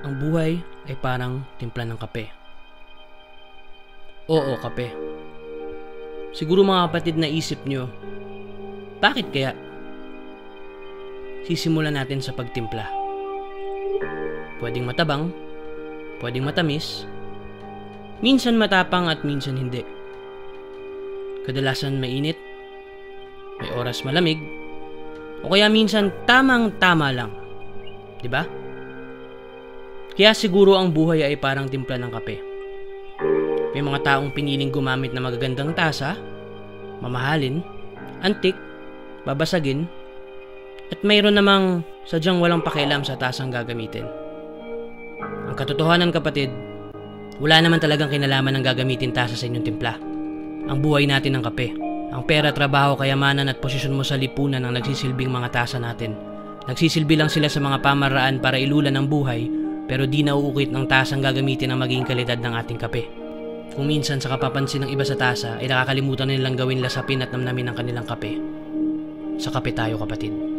Ang buhay ay parang timpla ng kape. Oo, kape. Siguro mga kapatid na isip nyo, bakit kaya? Sisimulan natin sa pagtimpla. Pwedeng matabang, pwedeng matamis, minsan matapang at minsan hindi. Kadalasan mainit, may oras malamig, o kaya minsan tamang-tama lang. Diba? Kaya siguro ang buhay ay parang timpla ng kape. May mga taong piniling gumamit ng magagandang tasa, mamahalin, antik, babasagin, at mayroon namang sadyang walang pakialam sa tasang gagamitin. Ang katotohanan kapatid, wala naman talagang kinalaman ng gagamitin tasa sa inyong timpla. Ang buhay natin ng kape, ang pera, trabaho, kayamanan at posisyon mo sa lipunan ang nagsisilbing mga tasa natin. Nagsisilbi lang sila sa mga pamaraan para ilulan ang buhay, pero di nauukit ng tasang gagamitin ang magiging kalidad ng ating kape. Kung minsan sa kapapansin ng iba sa tasa ay nakakalimutan nilang gawin lasapin at namnamin ang kanilang kape. Sa kape tayo kapatid.